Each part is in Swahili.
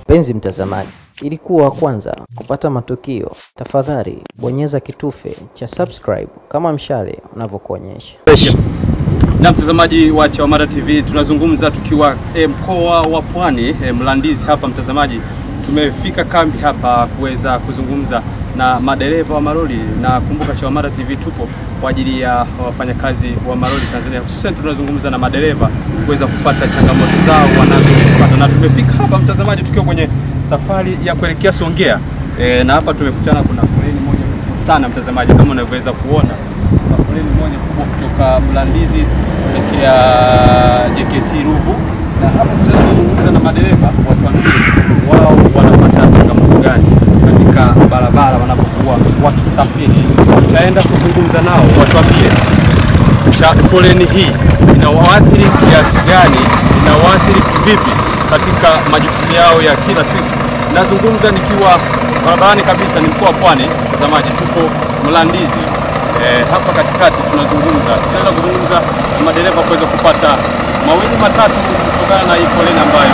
Mpenzi mtazamaji, ili kuwa wa kwanza kupata matukio, tafadhali bonyeza kitufe cha subscribe kama mshale unavyokuonyesha. Yes. Na mtazamaji wa Chawamata TV, tunazungumza tukiwa mkoa wa Pwani, Mlandizi hapa mtazamaji. Tumefika kambi hapa kuweza kuzungumza na madereva wa malori, na kumbuka Chawamata TV tupo kwa ajili ya wafanyakazi wa malori Tanzania. Hususan tunazungumza na madereva kuweza kupata changamoto zao wanazozipata. Na tumefika hapa mtazamaji tukiwa kwenye safari ya kuelekea Songea. Na hapa tumekutana, kuna foleni moja sana mtazamaji, kama unavyoweza kuona. Kuna foleni moja kubwa kutoka Mlandizi kuelekea JKT Ruvu. Na hapa tunazungumza na madereva watuambie wao wanapata changamoto gani katika barabara wanapokuwa wakisafiri. Tutaenda kuzungumza nao watuambie foleni hii inawaathiri kiasi gani, inawaathiri kivipi katika majukumu yao ya kila siku. Nazungumza nikiwa barabarani kabisa, ni mkoa wa Pwani mtazamaji, tupo Mlandizi. Hapa katikati tunazungumza, tutaenda kuzungumza na madereva kuweza kupata mawili matatu kutokana na hii foleni ambayo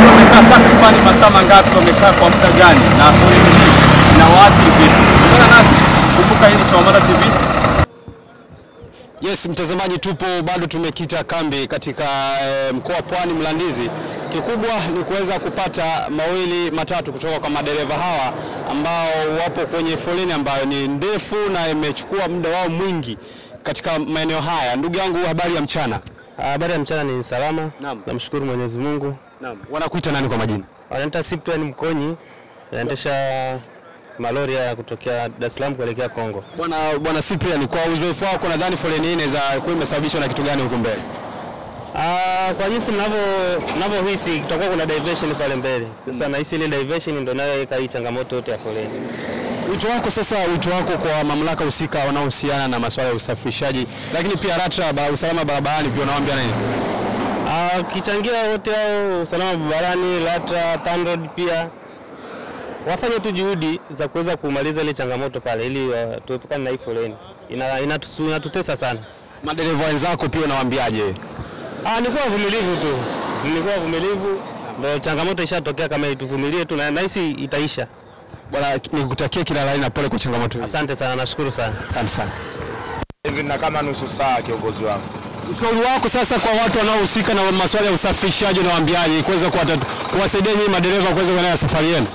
wamekaa takriban masaa mangapi, wamekaa kwa muda gani, na foleni hii inawaathiri vipi. Ungana nasi, kumbuka hii ni Chawamata TV. Yes mtazamaji, tupo bado tumekita kambi katika mkoa wa Pwani Mlandizi. Kikubwa ni kuweza kupata mawili matatu kutoka kwa madereva hawa ambao wapo kwenye foleni ambayo ni ndefu na imechukua muda wao mwingi katika maeneo haya. Ndugu yangu, habari ya mchana? Habari ya mchana ni salama. Namshukuru Mwenyezi Mungu. Naam. Wanakuita nani kwa majina? Wanaita Cyprian Mkonyi. Naendesha malori ya kutokea Dar es Salaam kuelekea Kongo. Bwana Cyprian, kwa uzoefu wako nadhani foleni hii inaweza kuwa imesababishwa na kitu gani huko mbele? Kwa jinsi ninavyohisi kutakuwa kuna diversion pale mbele. Sasa nahisi ile diversion ndio inayoweka hii changamoto yote ya foleni. Wito wako kwa mamlaka husika wanaohusiana na masuala ya usafirishaji, lakini pia LATRA, usalama barabarani, pia unawaambia nini? Kichangia wote hao usalama barabarani, LATRA, TANROADS pia wafanye tu juhudi za kuweza kumaliza ile changamoto pale ili tuepukane na hii foleni. Inatutesa sana. Madereva wenzako pia unawaambiaje? Nilikuwa vumilivu. Ndio changamoto ishatokea, kama ituvumilie tu na hisi itaisha. Bwana, nikutakie kila la heri na pole kwa changamoto hii. Asante sana, nashukuru sana. Asante sana. Hivi na kama nusu saa kiongozi wangu. Ushauri wako sasa kwa watu wanaohusika na masuala ya usafirishaji unawaambiaje kuweza kuwasaidia nyinyi madereva kuweza kuendelea safari yenu?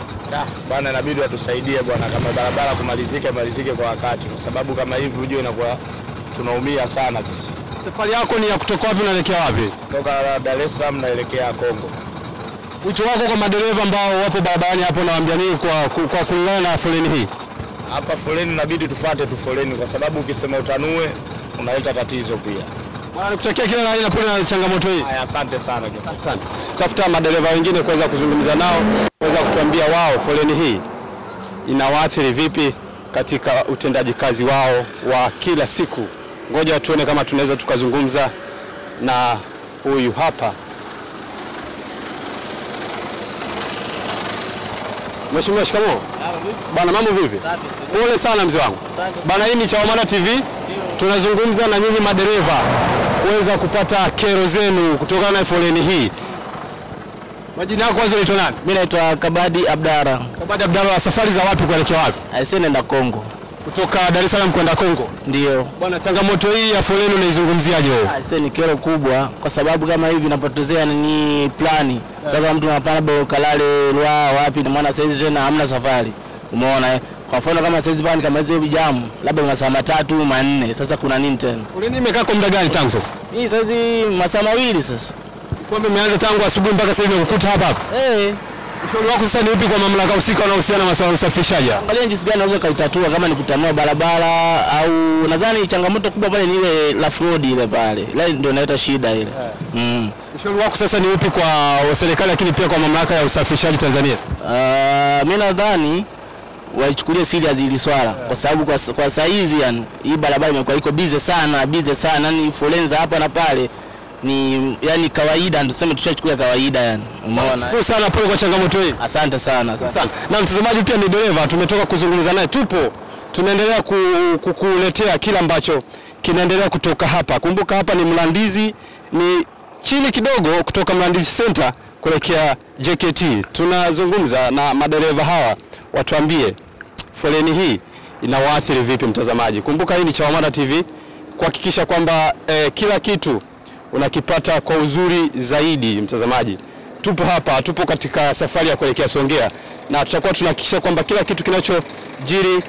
Bwana, inabidi watusaidie bwana, kama barabara kumalizike kwa wakati, kwa sababu kama hivi unajua inakuwa tunaumia sana sisi. Safari yako ni ya kutoka wapi unaelekea wapi? Kutoka Dar es Salaam naelekea Kongo. Wito wako kwa madereva ambao wapo barabarani hapo unawaambia nini kwa kulingana na foleni hii? Hapa foleni inabidi tufuate tu foleni, kwa sababu ukisema utanue unaleta tatizo pia. Bwana, nikutakia kila la heri na pole na changamoto hii. Asante sana. Asante. Tafuta madereva wengine kuweza kuzungumza nao, kuweza kutuambia wao foleni hii inawaathiri vipi katika utendaji kazi wao wa kila siku. Ngoja tuone kama tunaweza tukazungumza na huyu hapa. Mheshimiwa, shikamoo. Bwana, mambo vipi? Pole sana mzee wangu. Bwana, hii ni Chawamata TV. Tunazungumza na nyinyi madereva kuweza kupata kero zenu kutokana na foleni hii. Majina yako kwanza unaitwa nani? Mimi naitwa Kabadi Abdara. Kabadi Abdara, safari za wapi kuelekea wapi? Naenda Kongo. Kutoka Dar es Salaam kwenda Kongo? Ndio. Bwana, changamoto hii ya foleni unaizungumziaje wewe? Ni kero kubwa, kwa sababu kama hivi napotezea ni plani. Sasa mtu anapanda Kalale Rwa wapi, na maana saizi tena hamna safari. Umeona Kwa mfano kama saizi bani kama hizi jamu labda masaa 3 4, sasa kuna nini tena? Foleni imekaa kwa muda gani tangu sasa? Hii saizi masaa 2 sasa. Kwa nini imeanza tangu asubuhi mpaka sasa hivi ukuta hapa? Ushauri wako sasa ni upi kwa mamlaka husika wanaohusiana na masuala ya usafirishaji? Angalia jinsi gani unaweza kaitatua, kama ni kutanua barabara au nadhani changamoto kubwa pale ni ile la fraud ile pale. Ile ndio inaleta shida ile. Ushauri wako sasa ni upi kwa serikali lakini pia kwa mamlaka ya usafirishaji Tanzania? Mimi nadhani waichukulie serious hili swala, kwa sababu kwa saizi yani hii barabara imekuwa iko busy sana, yani folenza hapa na pale ni yani kawaida, ndio tuseme tushachukulia kawaida yani. Umeona? Asante sana pole kwa changamoto hii. Asante sana. Na mtazamaji pia ni dereva, tumetoka kuzungumza naye, tunaendelea kukuletea kila ambacho kinaendelea kutoka hapa. Kumbuka hapa ni Mlandizi, ni chini kidogo kutoka Mlandizi Center kuelekea JKT. Tunazungumza na madereva hawa, watuambie foleni hii inawaathiri vipi mtazamaji. Kumbuka hii ni Chawamata TV, kuhakikisha kwamba kila kitu unakipata kwa uzuri zaidi mtazamaji. Tupo hapa, tupo katika safari ya kuelekea Songea, na tutakuwa tunahakikisha kwamba kila kitu kinachojiri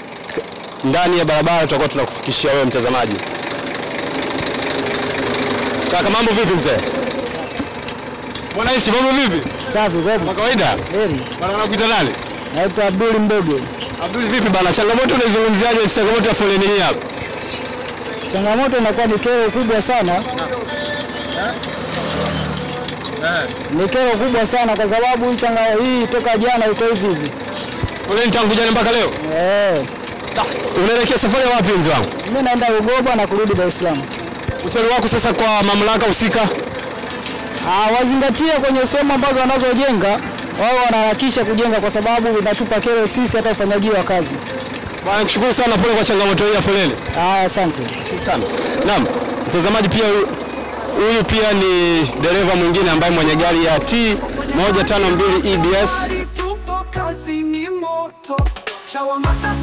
ndani ya barabara tutakuwa tunakufikishia wewe mtazamaji. Kaka, mambo vipi mzee? Mwanaishi, mambo vipi? Safi, vipi? Kwa kawaida? Heri. Bwana, unakuita nani? Naitwa Abdul Mboge. Abdul, vipi bana? Changamoto unaizungumziaje changamoto ya foleni hii hapa? Changamoto inakuwa ni kero kubwa sana. Ni kero kubwa sana kwa sababu hii toka jana iko hivi. Foleni tangu jana mpaka leo? Unaelekea safari wapi mzee wangu? Mimi naenda Ugoba na kurudi Dar es Salaam. Ushauri wako sasa kwa mamlaka husika? Wazingatie kwenye sehemu ambazo wanazojenga, wao wanaharakisha kujenga kwa sababu inatupa kero sisi hata ufanyaji wa kazi. Bwana, nikushukuru sana, pole kwa changamoto hii ya foleni. Asante sana. Naam, mtazamaji, pia huyu pia ni dereva mwingine ambaye mwenye gari ya T152 EBS. Tupo kazi ni moto. Chawamata